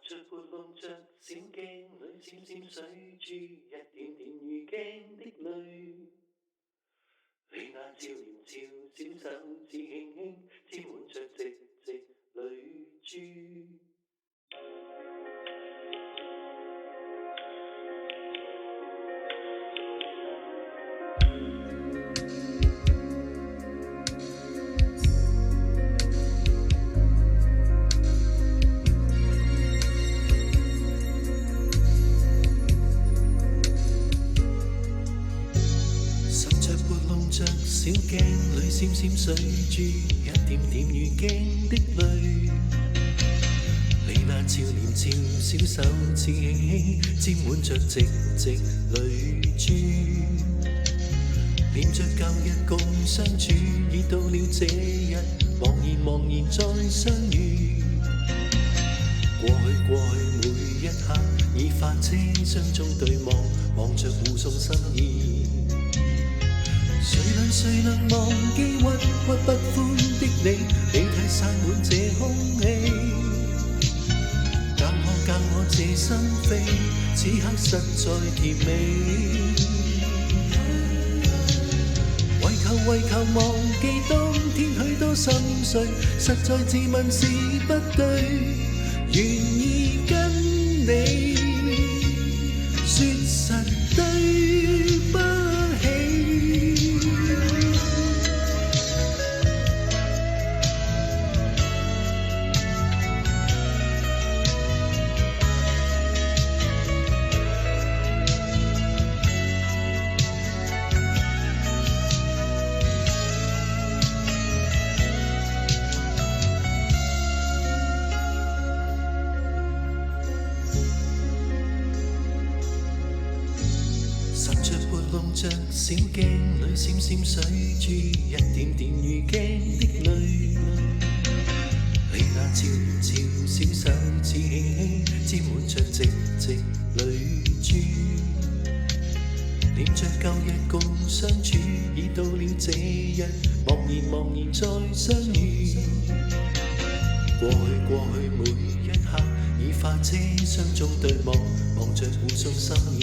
着撥弄着小鏡裏閃閃水珠，一點點如鏡的淚。你那俏臉俏小手指輕輕沾滿着直直淚珠。着小鏡裏閃閃水珠，一點點如鏡的淚。你那俏臉俏小手指輕輕沾滿着直直淚珠。念着舊日共相處，已到了這日，茫然茫然再相遇。過去每一刻，已化車廂中對望，望着互送心意。誰能忘記鬱鬱不歡的你？你太散滿這空氣，教我這心扉，此刻實在甜美。為求忘記當天許多心碎，實在自問是不對，願意跟你說實對不起。着小鏡裏閃閃水珠，一點點如鏡的淚。你那俏臉俏小手指輕輕沾滿着直直淚珠。念着舊日共相處，已到了這日，茫然茫然再相遇。過去每一刻，已化車廂中對望，望着互送心意。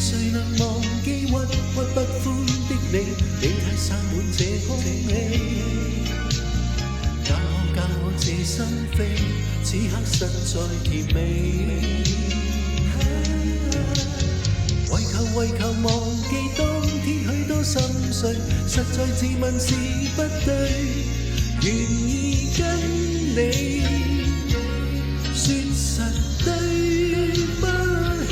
誰能忘記鬱鬱不歡的你？你太散滿這空氣，教我這心扉，此刻實在甜美。為求忘記當天許多心碎，實在自問是不對，願意跟你說實對不起。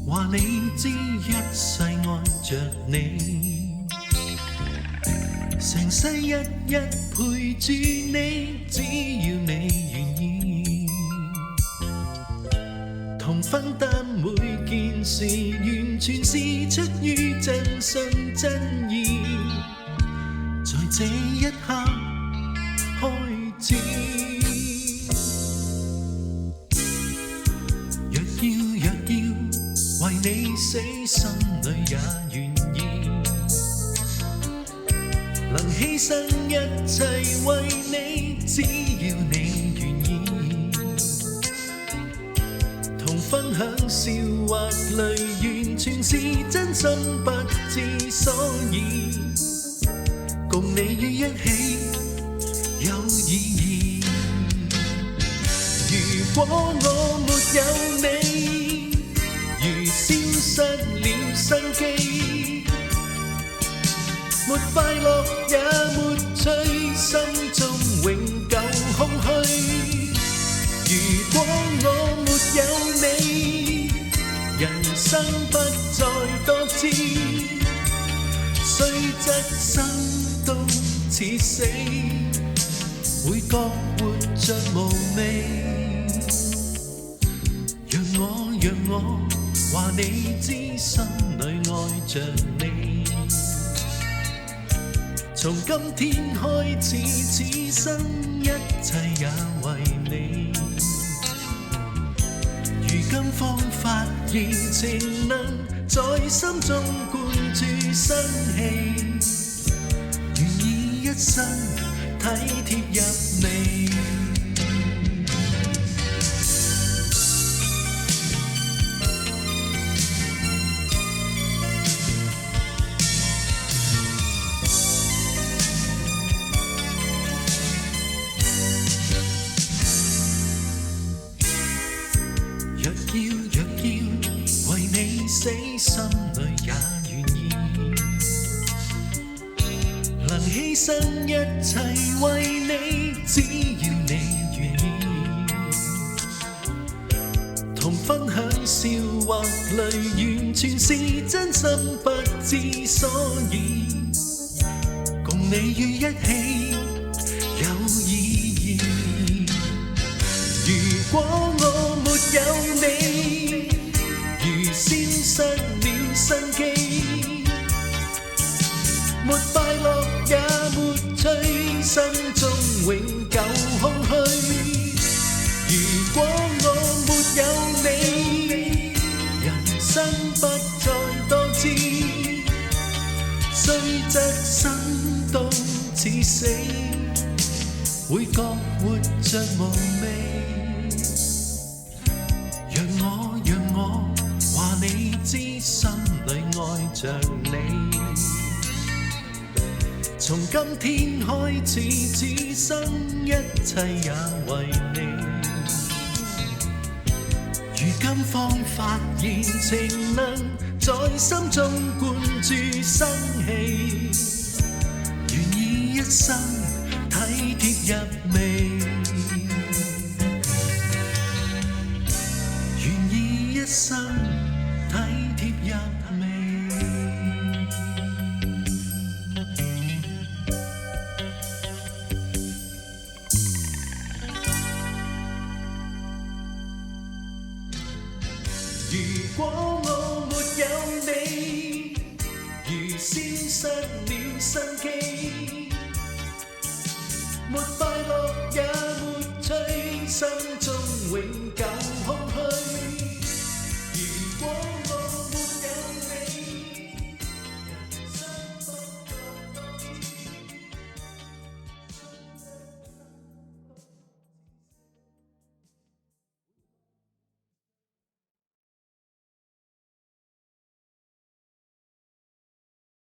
話你知一世愛着你，成世日日陪住你，只要你願意，同分擔每件事，完全是出於真心真意，在這一刻開始。為你死，心裏也願意，能犧牲一切為你，只要你願意，同分享笑或淚，完全是真心不知所以，共你於一起有意義。如果我沒有你，如消失了生機，沒快樂也沒趣，心中永久空虛。如果我沒有你，人生不再多姿，雖則生都似死，會覺活着無味。讓我話你知，心裏愛着你。從今天開始，此生一切也為你。如今方發現情能在心中灌注生氣，願意一生體貼入微。若要為你死，心裏也願意，能犧牲一切為你，只要你願意，同分享笑或淚，完全是真心不知所以，共你於一起有意義。如果我沒有你，如消失了生機，沒快樂也沒趣，心中永久空虛。如果我沒有你，人生不再多姿，雖則生都似死，會覺活着無味。讓我話你知，心裏愛着你。從今天開始，此生一切也為你。如今方發現情能在心中灌注生氣，願意一生體貼入微。一生體貼入微。如果我沒有你，如消失了生機，沒快樂也沒趣，心中永